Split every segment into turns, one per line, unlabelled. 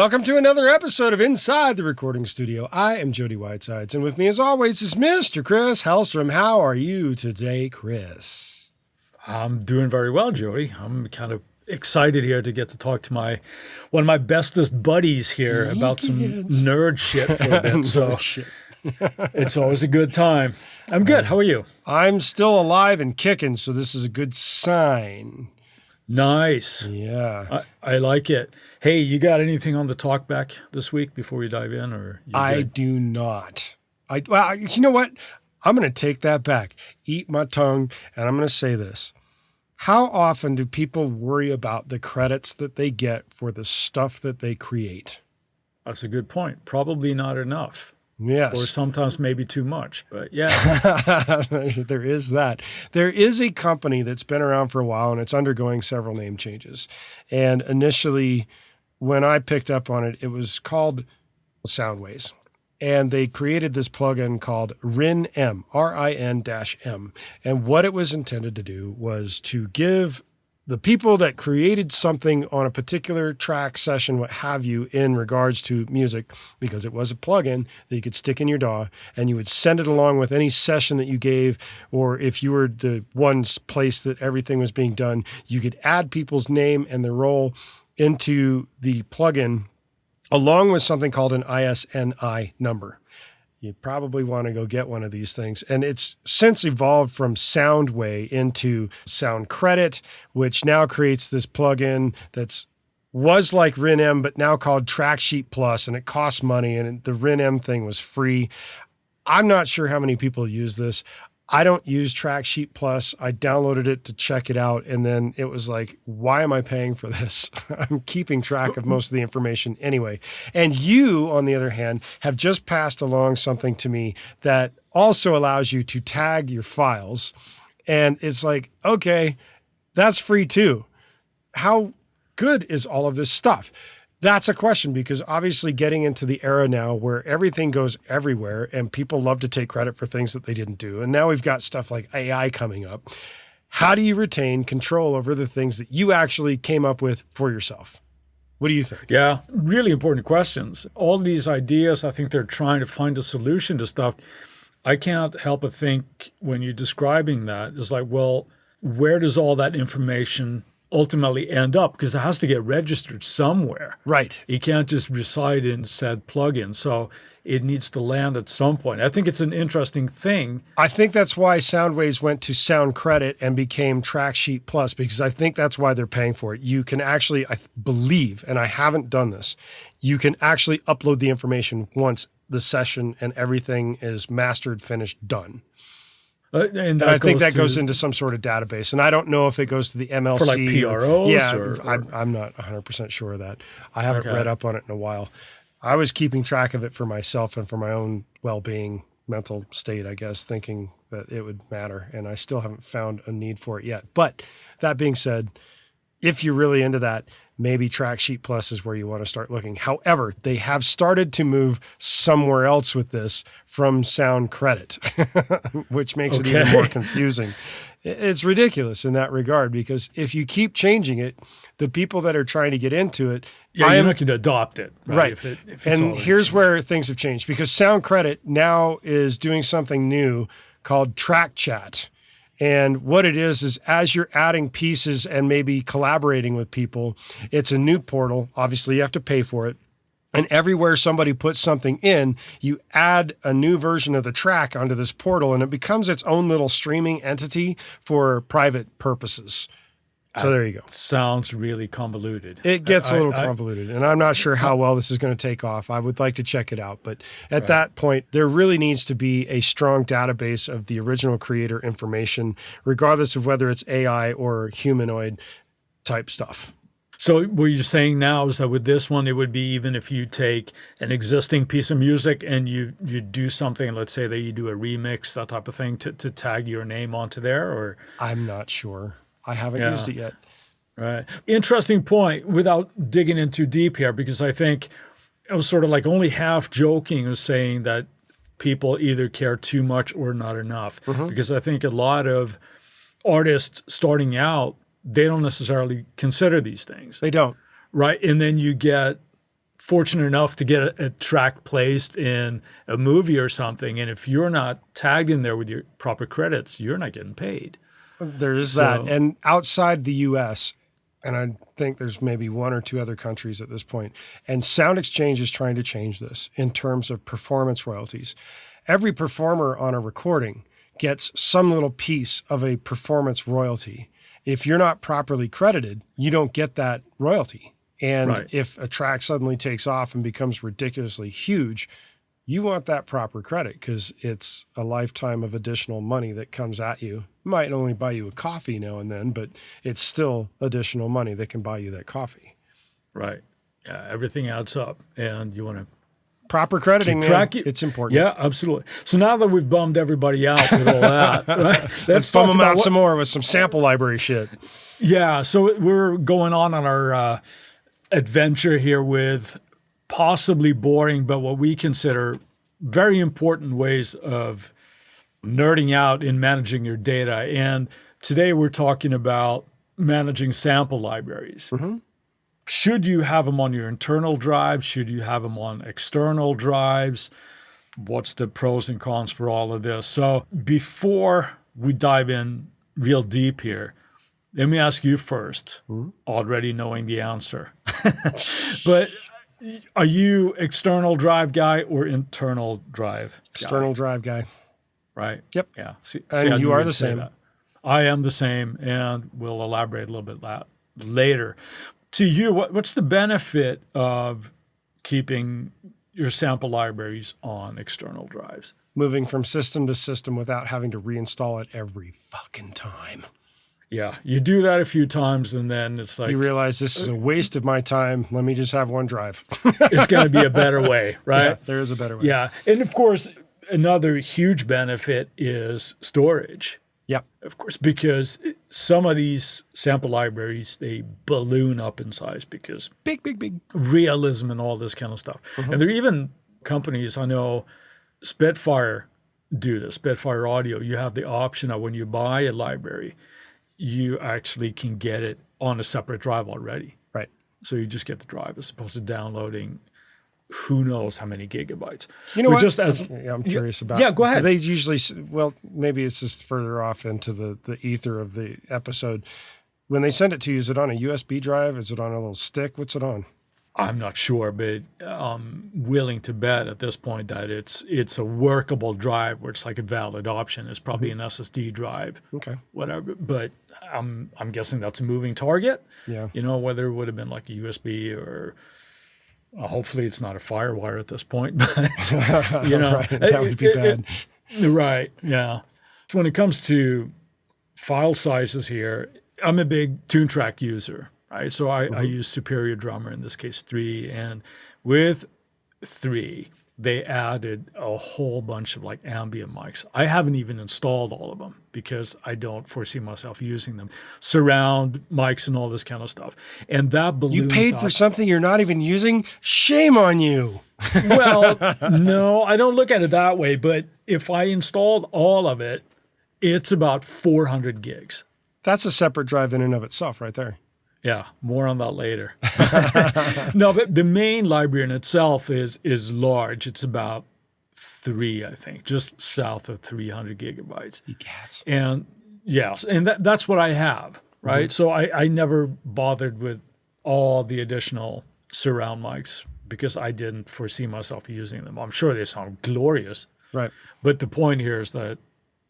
Welcome to another episode of Inside the Recording Studio. I am Jody Whitesides, and with me as always is Mr. Chris Hellstrom. How are you today, Chris?
I'm doing very well, Jody. I'm kind of excited here to get to talk to one of my bestest buddies here about some nerd shit for a bit. So it's always a good time. I'm good. How are you?
I'm still alive and kicking, so this is a good sign.
Nice.
Yeah.
I like it. Hey, you got anything on the talk back this week before we dive in?
I do not. Well, you know what? I'm going to take that back. Eat my tongue, and I'm going to say this. How often do people worry about the credits that they get for the stuff that they create?
That's a good point. Probably not enough.
Yes.
Or sometimes maybe too much, but yeah.
There is that. There is a company that's been around for a while, and it's undergoing several name changes. And initially, when I picked up on it, it was called Soundways. And they created this plugin called RIN-M, R-I-N-M. And what it was intended to do was to give the people that created something on a particular track session, what have you, in regards to music, because it was a plugin that you could stick in your DAW, and you would send it along with any session that you gave, or if you were the one place that everything was being done, you could add people's name and their role into the plugin, along with something called an ISNI number. You probably want to go get one of these things. And it's since evolved from Soundway into Sound Credit, which now creates this plugin that's was like RIN-M, but now called TrackSheet Plus, and it costs money, and the RIN-M thing was free. I'm not sure how many people use this. I don't use TrackSheet Plus. I downloaded it to check it out, and then it was like, why am I paying for this? I'm keeping track of most of the information anyway. And you, on the other hand, have just passed along something to me that also allows you to tag your files. And it's like, okay, that's free too. How good is all of this stuff? That's a question, because obviously getting into the era now where everything goes everywhere and people love to take credit for things that they didn't do. And now we've got stuff like AI coming up. How do you retain control over the things that you actually came up with for yourself? What do you think?
Yeah, really important questions. All these ideas, I think they're trying to find a solution to stuff. I can't help but think when you're describing that, it's like, well, where does all that information ultimately end up? Because it has to get registered somewhere.
Right.
You can't just reside in said plugin. So it needs to land at some point. I think it's an interesting thing.
I think that's why Soundways went to Sound Credit and became TrackSheet Plus, because I think that's why they're paying for it. You can actually, I believe, and I haven't done this, you can actually upload the information once the session and everything is mastered, finished, done. And I think that goes into some sort of database. And I don't know if it goes to the MLC.
For like PROs?
Yeah, I'm not 100% sure of that. I haven't read up on it in a while. I was keeping track of it for myself and for my own well-being, mental state, I guess, thinking that it would matter. And I still haven't found a need for it yet. But that being said, if you're really into that, maybe TrackSheet Plus is where you want to start looking. However, they have started to move somewhere else with this from Sound Credit, which makes it even more confusing. It's ridiculous in that regard, because if you keep changing it, the people that are trying to get into it,
you're not going to adopt it. Right. If it's
and here's where things have changed, because Sound Credit now is doing something new called Track Chat. And what it is as you're adding pieces and maybe collaborating with people, it's a new portal. Obviously, you have to pay for it. And everywhere somebody puts something in, you add a new version of the track onto this portal, and it becomes its own little streaming entity for private purposes. So there you go.
Sounds really convoluted.
It gets a little convoluted, and I'm not sure how well this is going to take off. I would like to check it out. But at that point, there really needs to be a strong database of the original creator information, regardless of whether it's AI or humanoid type stuff.
So what you're saying now is that with this one, it would be even if you take an existing piece of music and you do something, let's say that you do a remix, that type of thing, to tag your name onto there? Or
I'm not sure. I haven't used it yet.
Right. Interesting point, without digging in too deep here, because I think I was sort of like only half joking of saying that people either care too much or not enough. Because I think a lot of artists starting out, they don't necessarily consider these things.
They don't.
Right. And then you get fortunate enough to get a track placed in a movie or something, and if you're not tagged in there with your proper credits, you're not getting paid.
There is that. And outside the U.S., and I think there's maybe one or two other countries at this point, and Sound Exchange is trying to change this in terms of performance royalties. Every performer on a recording gets some little piece of a performance royalty. If you're not properly credited, you don't get that royalty. And if a track suddenly takes off and becomes ridiculously huge, you want that proper credit because it's a lifetime of additional money that comes at you. Might only buy you a coffee now and then, but it's still additional money that can buy you that coffee.
Right. Yeah, everything adds up, and you want to
proper crediting, man. It's important.
Yeah, absolutely. So now that we've bummed everybody out with all that, right,
let's bum them out some more with some sample library shit.
Yeah, so we're going on our adventure here with possibly boring, but what we consider very important ways of nerding out in managing your data. And today we're talking about managing sample libraries. Mm-hmm. Should you have them on your internal drive? Should you have them on external drives? What's the pros and cons for all of this? So before we dive in real deep here, let me ask you first, already knowing the answer. But are you external drive guy or internal drive guy?
External drive guy.
Right.
Yep.
Yeah.
And you are the same.
That. I am the same, and we'll elaborate a little bit that later. To you, what's the benefit of keeping your sample libraries on external drives?
Moving from system to system without having to reinstall it every fucking time.
Yeah, you do that a few times, and then it's like...
You realize this is a waste of my time. Let me just have one drive.
It's going to be a better way, right?
Yeah, there is a better way.
Yeah, and of course, another huge benefit is storage.
Yeah.
Of course, because some of these sample libraries, they balloon up in size because big realism and all this kind of stuff. Mm-hmm. And there are even companies, I know, Spitfire do this, Spitfire Audio. You have the option of when you buy a library, you actually can get it on a separate drive already.
Right.
So you just get the drive as opposed to downloading who knows how many gigabytes.
You know what?
Just
I'm curious about.
Yeah, go ahead.
They usually, well, maybe it's just further off into the ether of the episode. When they send it to you, is it on a USB drive? Is it on a little stick? What's it on?
I'm not sure, but I'm willing to bet at this point that it's a workable drive where it's like a valid option. It's probably an SSD drive,
okay,
whatever. But I'm guessing that's a moving target.
Yeah,
you know, whether it would have been like a USB or hopefully it's not a FireWire at this point. But you know,
right. That would be bad.
Right? Yeah. So when it comes to file sizes here, I'm a big TuneTrack user. Right, so I use Superior Drummer, in this case 3, and with 3, they added a whole bunch of like ambient mics. I haven't even installed all of them because I don't foresee myself using them. Surround mics and all this kind of stuff. And that balloons
You paid for something you're not even using? Shame on you.
Well, no, I don't look at it that way, but if I installed all of it, it's about 400 gigs.
That's a separate drive in and of itself right there.
Yeah, more on that later. No, but the main library in itself is large. It's about 3, I think, just south of 300 gigabytes.
You cats.
And yes, and that's what I have, right? Mm-hmm. So I never bothered with all the additional surround mics because I didn't foresee myself using them. I'm sure they sound glorious.
Right.
But the point here is that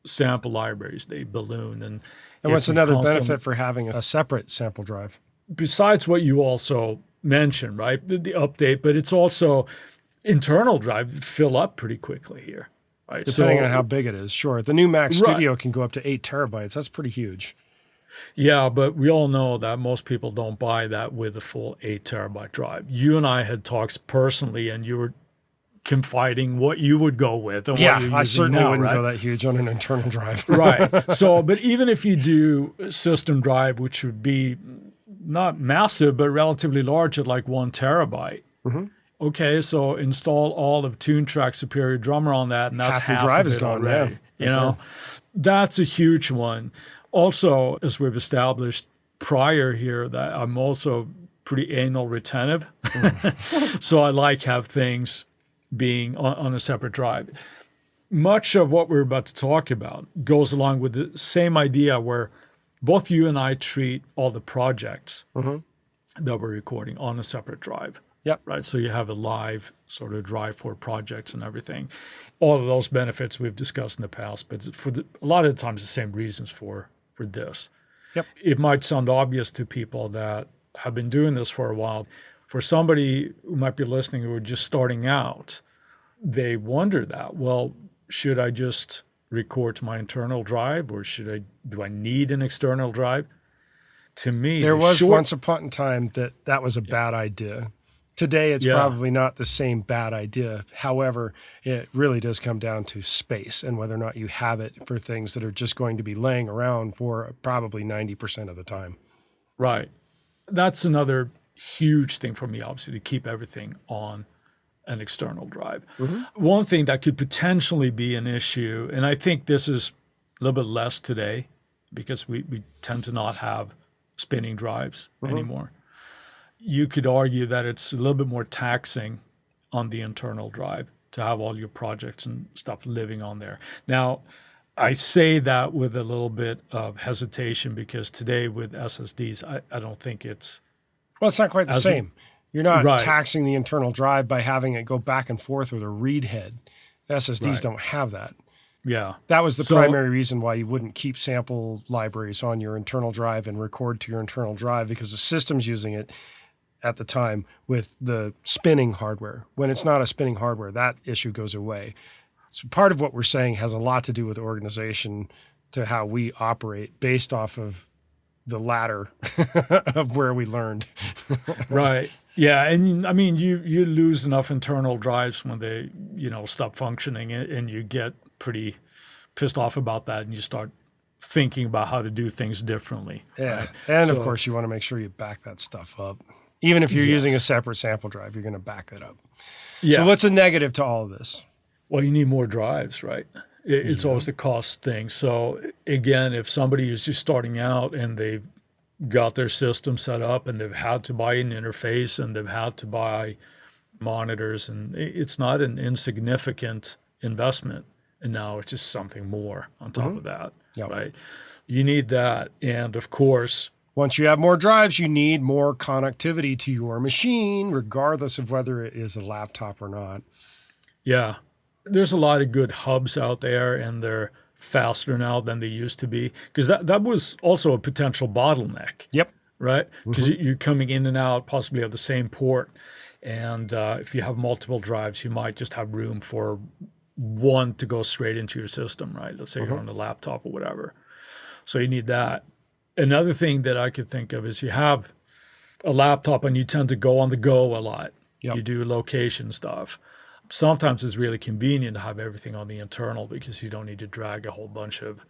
sample libraries, they balloon. And
what's another benefit for having a separate sample drive?
Besides what you also mentioned, right, the update, but it's also internal drive fill up pretty quickly here. Right?
Depending on how big it is, sure. The new Mac Studio can go up to 8 terabytes. That's pretty huge.
Yeah, but we all know that most people don't buy that with a full 8 terabyte drive. You and I had talks personally, and you were confiding what you would go with. And what you're
I certainly
now,
wouldn't
right?
go that huge on an internal drive.
Right. So, but even if you do system drive, which would be not massive, but relatively large at like 1 terabyte. Mm-hmm. Okay, so install all of TuneTrack Superior Drummer on that, and that's half
the drive
of
is
it
gone.
already.
Yeah.
You know, that's a huge one. Also, as we've established prior here, that I'm also pretty anal retentive. So I like have things being on a separate drive. Much of what we're about to talk about goes along with the same idea where both you and I treat all the projects that we're recording on a separate drive.
Yep.
Right. So you have a live sort of drive for projects and everything. All of those benefits we've discussed in the past, but a lot of the times the same reasons for this.
Yep.
It might sound obvious to people that have been doing this for a while. For somebody who might be listening who are just starting out, they wonder that, well, should I just record to my internal drive or do I need an external drive? To me,
there was once upon a time that was a bad idea. Today, it's probably not the same bad idea. However, it really does come down to space and whether or not you have it for things that are just going to be laying around for probably 90% of the time.
Right. That's another huge thing for me, obviously, to keep everything on an external drive. One thing that could potentially be an issue, and I think this is a little bit less today because we tend to not have spinning drives anymore. You could argue that it's a little bit more taxing on the internal drive to have all your projects and stuff living on there. Now, I say that with a little bit of hesitation because today with SSDs, I don't think it's...
Well, it's not quite the same. You're not taxing the internal drive by having it go back and forth with a read head. SSDs don't have that.
Yeah.
That was the primary reason why you wouldn't keep sample libraries on your internal drive and record to your internal drive because the system's using it at the time with the spinning hardware. When it's not a spinning hardware, that issue goes away. So part of what we're saying has a lot to do with organization to how we operate based off of the ladder of where we learned.
Right. Yeah. And I mean, you lose enough internal drives when they, stop functioning and you get pretty pissed off about that and you start thinking about how to do things differently.
Yeah.
Right?
And of course you want to make sure you back that stuff up. Even if you're using a separate sample drive, you're going to back it up. Yeah. So what's a negative to all of this?
Well, you need more drives, right? It's always the cost thing. So again, if somebody is just starting out and they've got their system set up and they've had to buy an interface and they've had to buy monitors, and it's not an insignificant investment. And now it's just something more on top of that, right? You need that. And of course,
once you have more drives, you need more connectivity to your machine, regardless of whether it is a laptop or not.
Yeah. There's a lot of good hubs out there, and they're faster now than they used to be. Because that was also a potential bottleneck.
Yep.
Right? Because you're coming in and out possibly of the same port. And if you have multiple drives, you might just have room for one to go straight into your system, right? Let's say you're on a laptop or whatever. So you need that. Another thing that I could think of is you have a laptop and you tend to go on the go a lot. Yep. You do location stuff. Sometimes it's really convenient to have everything on the internal because you don't need to drag a whole bunch of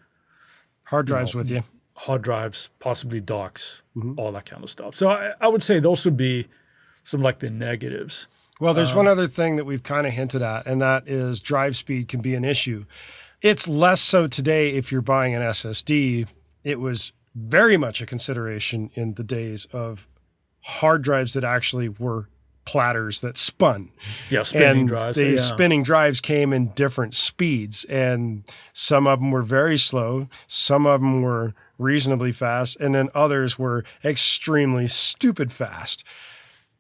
hard drives with you.
Hard drives, possibly docks, all that kind of stuff. So I would say those would be some like the negatives.
Well, there's one other thing that we've kind of hinted at, and that is drive speed can be an issue. It's less so today if you're buying an SSD. It was very much a consideration in the days of hard drives that actually were platters that spun.
Yeah, spinning drives.
The spinning drives came in different speeds, and some of them were very slow, some of them were reasonably fast, and then others were extremely stupid fast.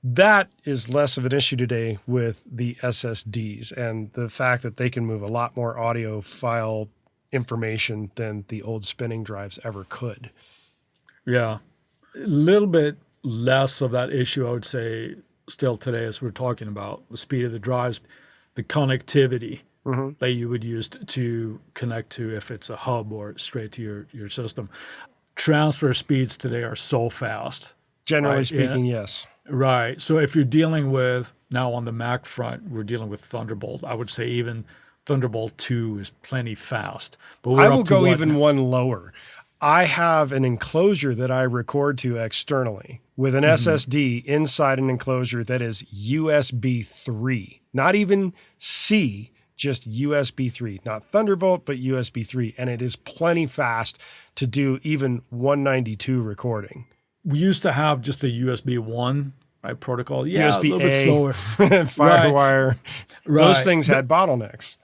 That is less of an issue today with the SSDs and the fact that they can move a lot more audio file information than the old spinning drives ever could.
Yeah. A little bit less of that issue, I would say, still today as we're talking about the speed of the drives, the connectivity that you would use to connect to if it's a hub or straight to your system. Transfer speeds today are so fast.
Generally speaking, yes.
Right. So if you're dealing with, now on the Mac front, we're dealing with Thunderbolt. I would say even Thunderbolt 2 is plenty fast. But
I will go even one lower. I have an enclosure that I record to externally with an SSD inside an enclosure that is USB 3, not even C, just USB 3, not Thunderbolt, but USB 3. And it is plenty fast to do even 192 recording.
we used to have just a USB 1, right, protocol. Yeah,
USB
a little bit slower.
Firewire.
Right.
Those things had bottlenecks.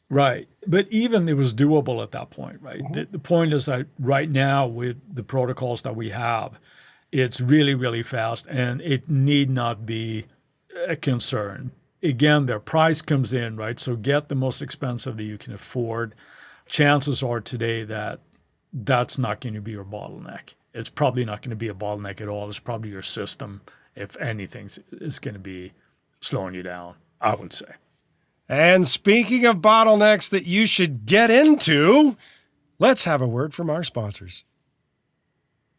Right. But even it was doable at that point, right? The point is that right now with the protocols that we have, it's really, really fast and it need not be a concern. Again, their price comes in, right? So get the most expensive that you can afford. Chances are today that that's not going to be your bottleneck. It's probably not going to be a bottleneck at all. It's probably your system, if anything, is going to be slowing you down, I would say.
And speaking of bottlenecks that you should get into, let's have a word from our sponsors.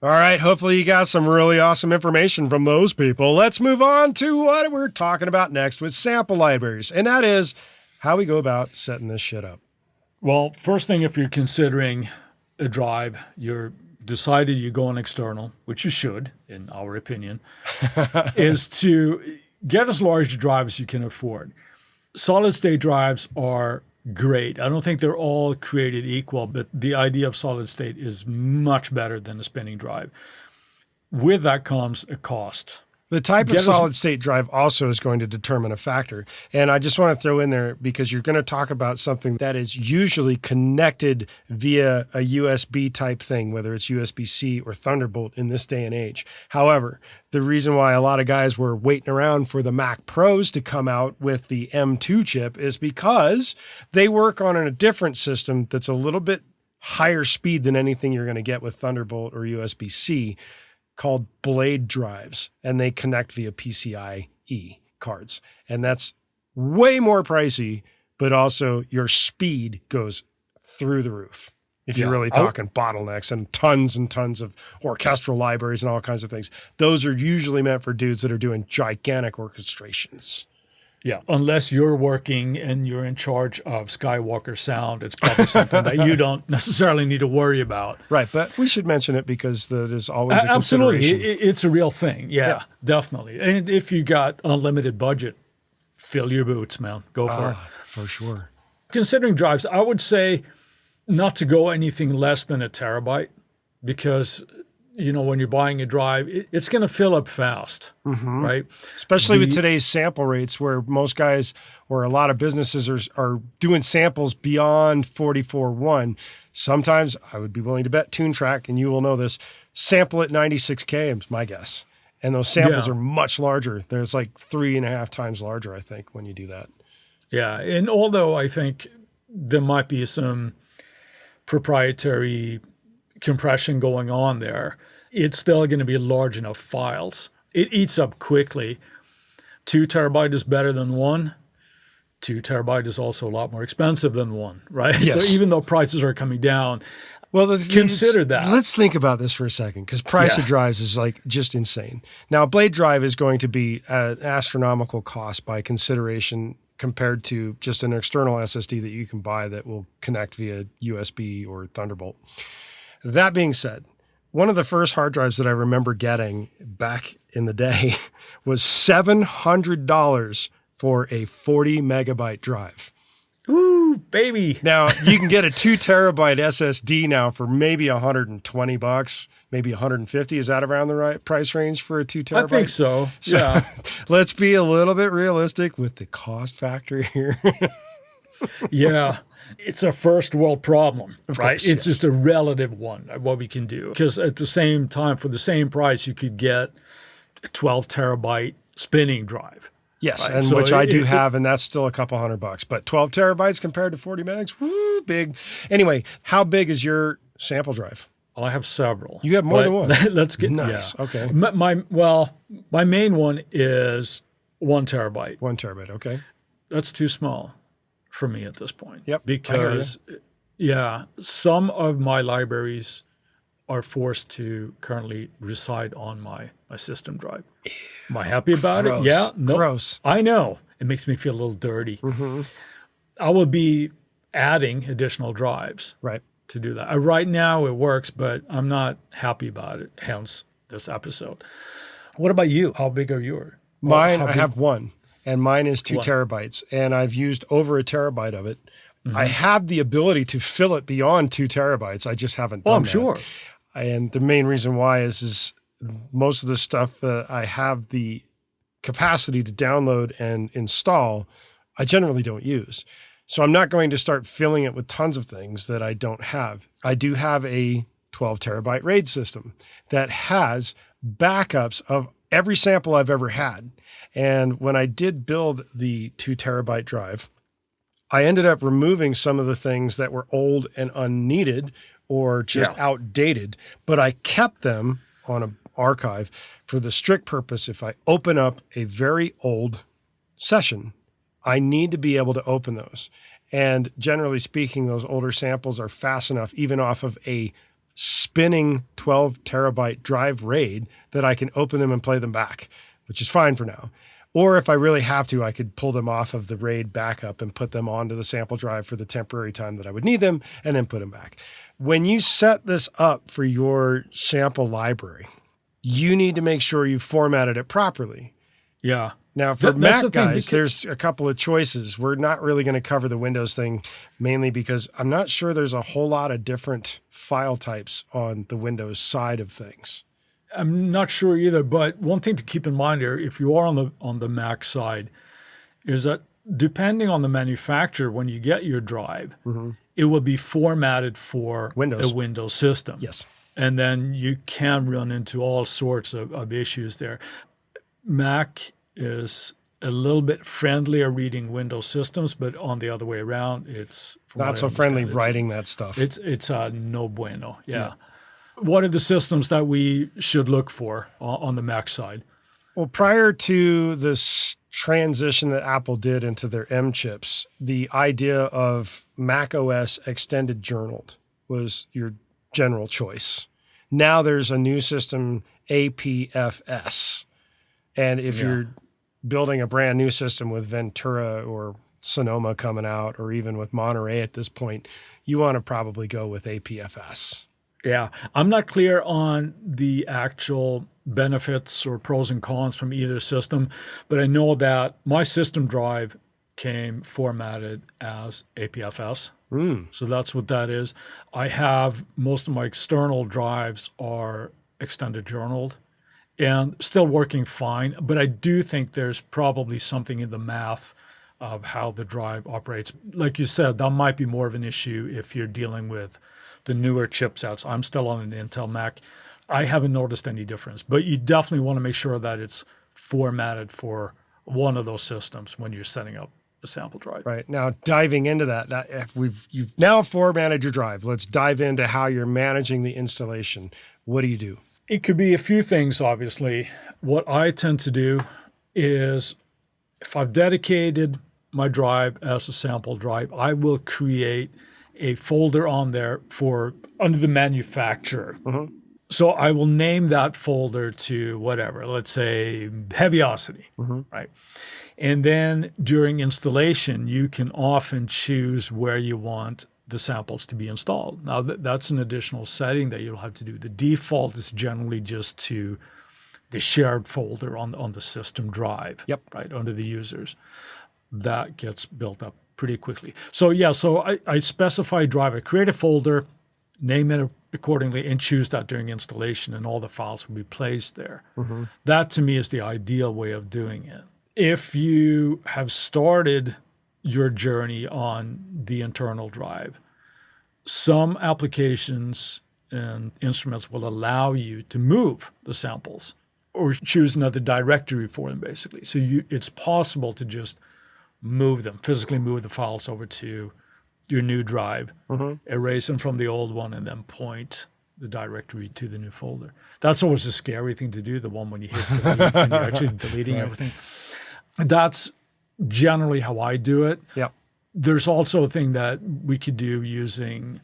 All right, hopefully you got some really awesome information from those people. Let's move on to what we're talking about next with sample libraries, and that is how we go about setting this shit up.
Well, first thing, if you're considering a drive, you're decided you're going external, which you should, in our opinion, is to get as large a drive as you can afford. Solid state drives are great. I don't think they're all created equal, but the idea of solid state is much better than a spinning drive. With that comes a cost.
The type of solid state drive also is going to determine a factor. And I just want to throw in there, because you're going to talk about something that is usually connected via a USB type thing, whether it's USB-C or Thunderbolt in this day and age. However, the reason why a lot of guys were waiting around for the Mac Pros to come out with the M2 chip is because they work on a different system that's a little bit higher speed than anything you're going to get with Thunderbolt or USB-C, called blade drives, and they connect via PCIe cards. And that's way more pricey, but also your speed goes through the roof. If you're really talking bottlenecks and tons of orchestral libraries and all kinds of things, those are usually meant for dudes that are doing gigantic orchestrations.
Yeah, unless you're working and you're in charge of Skywalker sound, it's probably something that you don't necessarily need to worry about.
Right, but we should mention it because that is always a
absolutely.
consideration.
It's a real thing. Yeah, definitely. And if you got unlimited budget, fill your boots, man. Go for it.
For sure.
Considering drives, I would say not to go anything less than a terabyte, because when you're buying a drive, it's going to fill up fast, right?
Especially with today's sample rates, where most guys or a lot of businesses are doing samples beyond 44.1. Sometimes I would be willing to bet TuneTrack, and you will know this, sample at 96K is my guess. And those samples are much larger. There's like 3.5 times larger, I think, when you do that.
Yeah, and although I think there might be some proprietary compression going on there, it's still going to be large enough files. It eats up quickly. 2 terabyte is better than 1. 2 terabyte is also a lot more expensive than 1, right?
Yes.
So even though prices are coming down,
consider
that.
Let's think about this for a second, because price of drives is like just insane. Now, a blade drive is going to be an astronomical cost by consideration compared to just an external SSD that you can buy that will connect via USB or Thunderbolt. That being said, one of the first hard drives that I remember getting back in the day was $700 for a 40 megabyte drive.
Ooh, baby.
Now, you can get a 2 terabyte SSD now for maybe $120, maybe 150. Is that around the right price range for a 2 terabyte?
I think so. Yeah.
Let's be a little bit realistic with the cost factor here.
Yeah. It's a first world problem, right?
Course,
it's just a relative one, what we can do. Because at the same time, for the same price, you could get a 12 terabyte spinning drive.
Yes,
right?
and
So
which I do have, and that's still a couple $100. But 12 terabytes compared to 40 megs, woo, big. Anyway, how big is your sample drive?
Well, I have several.
You have more than one.
Let's get
nice.
Yeah.
Okay.
My main one is 1 terabyte.
1 terabyte. Okay.
That's too small for me at this point.
Yep.
Because some of my libraries are forced to currently reside on my system drive. Am I happy about it? Yeah. No.
Gross.
I know. It makes me feel a little dirty.
Mm-hmm.
I will be adding additional drives to do that. Right now it works, but I'm not happy about it, hence this episode. What about you? How big are yours?
Mine, I have one, and mine is 2
One.
terabytes, and I've used over a terabyte of it. I have the ability to fill it beyond 2 terabytes. I just haven't done that.
I'm sure.
And the main reason why is most of the stuff that I have the capacity to download and install, I generally don't use. So I'm not going to start filling it with tons of things that I don't have. I do have a 12 terabyte RAID system that has backups of every sample I've ever had. And when I did build the 2 terabyte drive, I ended up removing some of the things that were old and unneeded or just outdated, but I kept them on an archive for the strict purpose. If I open up a very old session, I need to be able to open those. And generally speaking, those older samples are fast enough, even off of a spinning 12 terabyte drive RAID, that I can open them and play them back, which is fine for now. Or if I really have to, I could pull them off of the RAID backup and put them onto the sample drive for the temporary time that I would need them, and then put them back. When you set this up for your sample library, you need to make sure you formatted it properly.
Yeah.
Now, for Mac guys, there's a couple of choices. We're not really going to cover the Windows thing, mainly because I'm not sure there's a whole lot of different file types on the Windows side of things.
I'm not sure either, but one thing to keep in mind here, if you are on the Mac side, is that depending on the manufacturer, when you get your drive, it will be formatted for a Windows system.
Yes.
And then you can run into all sorts of issues there. Mac is a little bit friendlier reading Windows systems, but on the other way around, it's
not so friendly writing that stuff.
It's no bueno. Yeah. What are the systems that we should look for on the Mac side?
Well, prior to this transition that Apple did into their M chips, the idea of Mac OS extended journaled was your general choice. Now there's a new system, APFS. And if you're building a brand new system with Ventura or Sonoma coming out, or even with Monterey at this point, you want to probably go with APFS.
Yeah. I'm not clear on the actual benefits or pros and cons from either system, but I know that my system drive came formatted as APFS. So that's what that is. I have most of my external drives are extended journaled and still working fine, but I do think there's probably something in the math of how the drive operates. Like you said, that might be more of an issue if you're dealing with the newer chipsets. I'm still on an Intel Mac. I haven't noticed any difference, but you definitely want to make sure that it's formatted for one of those systems when you're setting up a sample drive.
Right. Now, diving into that if you've now formatted your drive, let's dive into how you're managing the installation. What do you do?
It could be a few things, obviously. What I tend to do is if I've dedicated my drive as a sample drive, I will create a folder on there for under the manufacturer. So I will name that folder to whatever, let's say Heaviosity, right? And then during installation, you can often choose where you want the samples to be installed. Now, that's an additional setting that you'll have to do. The default is generally just to the shared folder on the system drive, right, under the users. That gets built up pretty quickly. So I specify drive. I create a folder, name it accordingly, and choose that during installation, and all the files will be placed there. That, to me, is the ideal way of doing it. If you have started your journey on the internal drive, some applications and instruments will allow you to move the samples or choose another directory for them, basically. So it's possible to just move them, physically move the files over to your new drive, erase them from the old one, and then point the directory to the new folder. That's always a scary thing to do, the one when you hit delete and you're actually deleting everything. That's generally how I do it. There's also a thing that we could do using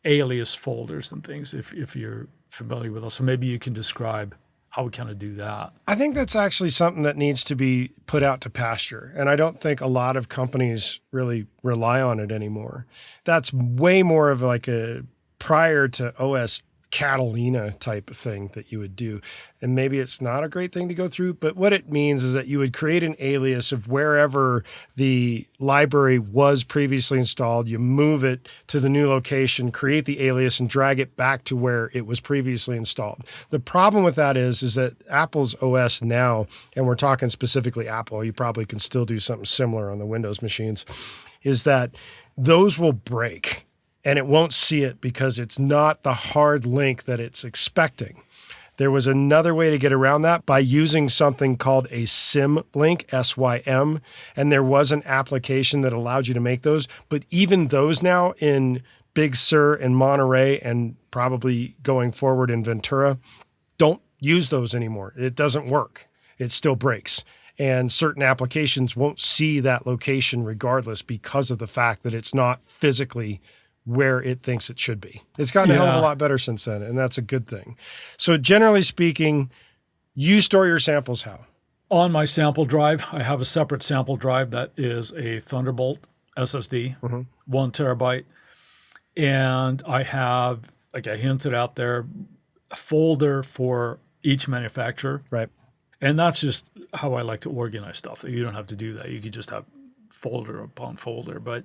alias folders and things if you're familiar with those. So maybe you can describe how we kind of do that.
I think that's actually something that needs to be put out to pasture. And I don't think a lot of companies really rely on it anymore. That's way more of like a prior to OS Catalina type of thing that you would do. And maybe it's not a great thing to go through, but what it means is that you would create an alias of wherever the library was previously installed. You move it to the new location, create the alias, and drag it back to where it was previously installed. The problem with that is that Apple's OS now, and we're talking specifically Apple, you probably can still do something similar on the Windows machines, is that those will break. And it won't see it because it's not the hard link that it's expecting. There was another way to get around that by using something called a SYM link, SYM, and there was an application that allowed you to make those. But even those now in Big Sur and Monterey and probably going forward in Ventura, don't use those anymore. It doesn't work. It still breaks. And certain applications won't see that location regardless because of the fact that it's not physically where it thinks it should be. It's gotten a hell of a lot better since then, and that's a good thing. So generally speaking, you store your samples how?
On my sample drive, I have a separate sample drive that is a Thunderbolt SSD, 1 terabyte. And I have, like I hinted out there, a folder for each manufacturer.
Right.
And that's just how I like to organize stuff. You don't have to do that. You could just have folder upon folder. But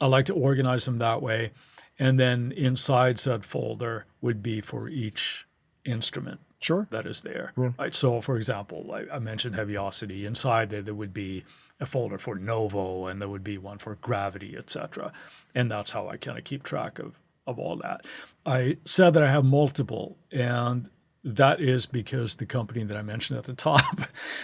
I like to organize them that way. And then inside said folder would be for each instrument that is there. Yeah. Right. So, for example, I mentioned Heaviosity. Inside there would be a folder for Novo, and there would be one for Gravity, etc. And that's how I kind of keep track of all that. I said that I have multiple, and that is because the company that I mentioned at the top,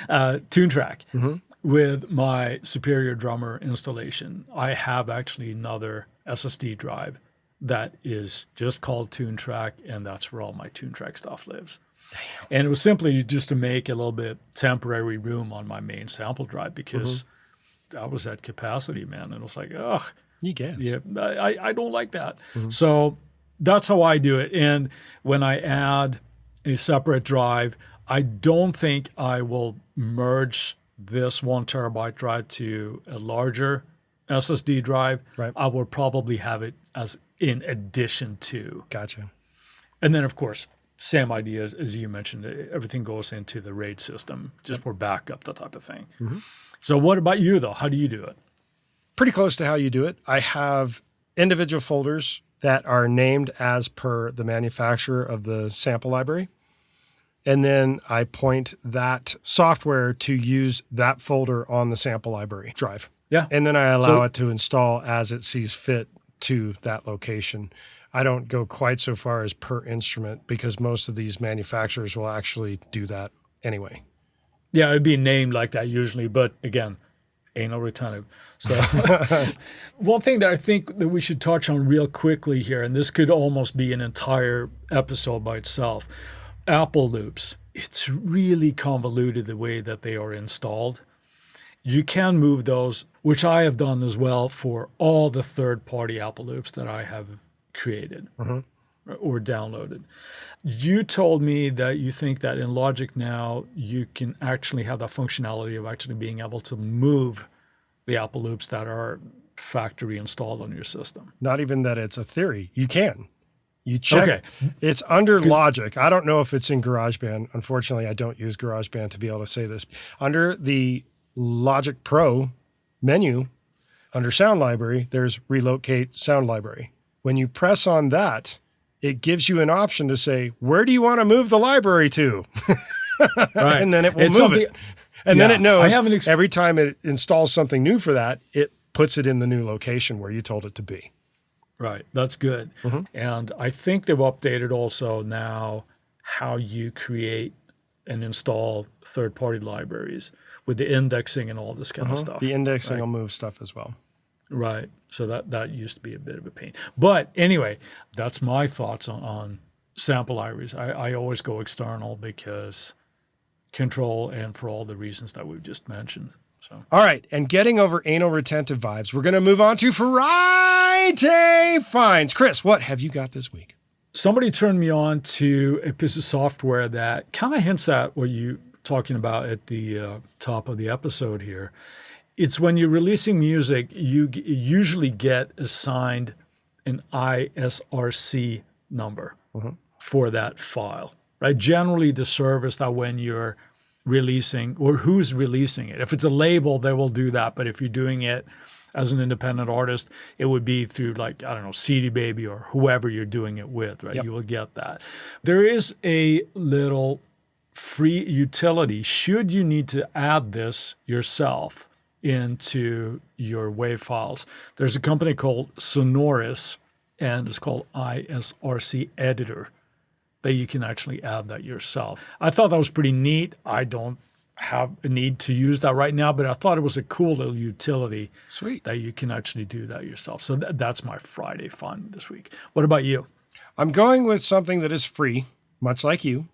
TuneTrack, with my Superior Drummer installation, I have actually another SSD drive that is just called TuneTrack, and that's where all my TuneTrack stuff lives. Damn. And it was simply just to make a little bit temporary room on my main sample drive because I was at capacity, man. And it was like, ugh.
You guess.
Yeah, I don't like that. So that's how I do it. And when I add a separate drive, I don't think I will merge this 1 terabyte drive to a larger SSD drive.
Right.
I will probably have it as in addition to.
Gotcha.
And then, of course, same idea as you mentioned, everything goes into the RAID system just for backup, that type of thing. So what about you, though? How do you do it?
Pretty close to how you do it. I have individual folders that are named as per the manufacturer of the sample library. And then I point that software to use that folder on the sample library drive.
Yeah.
And then I allow it to install as it sees fit to that location. I don't go quite so far as per instrument because most of these manufacturers will actually do that anyway.
Yeah, it'd be named like that usually, but again, anal retentive. So one thing that I think that we should touch on real quickly here, and this could almost be an entire episode by itself, Apple loops. It's really convoluted the way that they are installed. You can move those, which I have done as well for all the third-party Apple loops that I have created or downloaded. You told me that you think that in Logic now you can actually have that functionality of actually being able to move the Apple loops that are factory installed on your system.
Not even that it's a theory. You can. You check. Okay. It's under Logic. I don't know if it's in GarageBand. Unfortunately, I don't use GarageBand to be able to say this. Under the Logic Pro menu, under Sound Library, there's Relocate Sound Library. When you press on that, it gives you an option to say, where do you want to move the library to? Right. And then it will move it. And then it knows every time it installs something new for that, it puts it in the new location where you told it to be.
Right. That's good. And I think they've updated also now how you create and install third-party libraries with the indexing and all this kind of stuff.
The indexing will move stuff as well.
Right. So that used to be a bit of a pain. But anyway, that's my thoughts on sample libraries. I always go external because control and for all the reasons that we've just mentioned. So. All
right. And getting over anal retentive vibes, we're going to move on to Friday finds. Chris, what have you got this week?
Somebody turned me on to a piece of software that kind of hints at what you're talking about at the top of the episode here. It's when you're releasing music, you usually get assigned an ISRC number. for that file, right? Generally, the service that when you're releasing or who's releasing it. If it's a label, they will do that. But if you're doing it as an independent artist, it would be through like, I don't know, CD Baby or whoever you're doing it with, right?
Yep.
You will get that. There is a little free utility should you need to add this yourself into your WAV files. There's a company called Sonoris, and it's called ISRC Editor, that you can actually add that yourself. I thought that was pretty neat. I don't have a need to use that right now, but I thought it was a cool little utility.
Sweet.
That you can actually do that yourself. So that's my Friday fun this week. What about you?
I'm going with something that is free, much like you.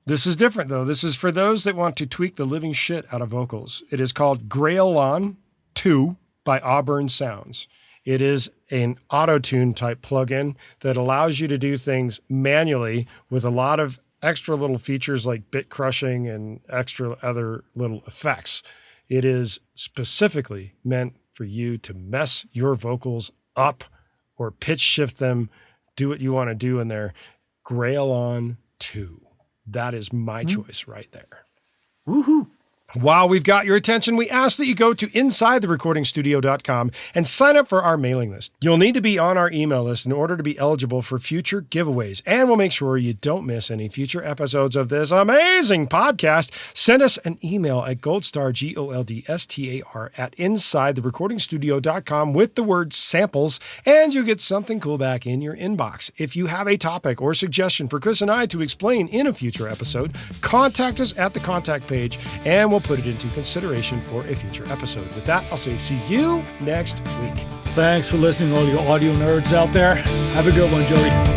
This is different, though. This is for those that want to tweak the living shit out of vocals. It is called Graylon 2 by Auburn Sounds. It is an auto-tune type plugin that allows you to do things manually with a lot of extra little features like bit crushing and extra other little effects. It is specifically meant for you to mess your vocals up or pitch shift them, do what you want to do in there. Graylon 2. That is my choice right there.
Woohoo!
While we've got your attention, we ask that you go to insidetherecordingstudio.com and sign up for our mailing list. You'll need to be on our email list in order to be eligible for future giveaways, and we'll make sure you don't miss any future episodes of this amazing podcast. Send us an email at goldstar, GOLDSTAR, at insidetherecordingstudio.com with the word samples, and you'll get something cool back in your inbox. If you have a topic or suggestion for Chris and I to explain in a future episode, contact us at the contact page, and we'll put it into consideration for a future episode. With that, I'll say see you next week.
Thanks for listening, all you audio nerds out there. Have a good one, Jody.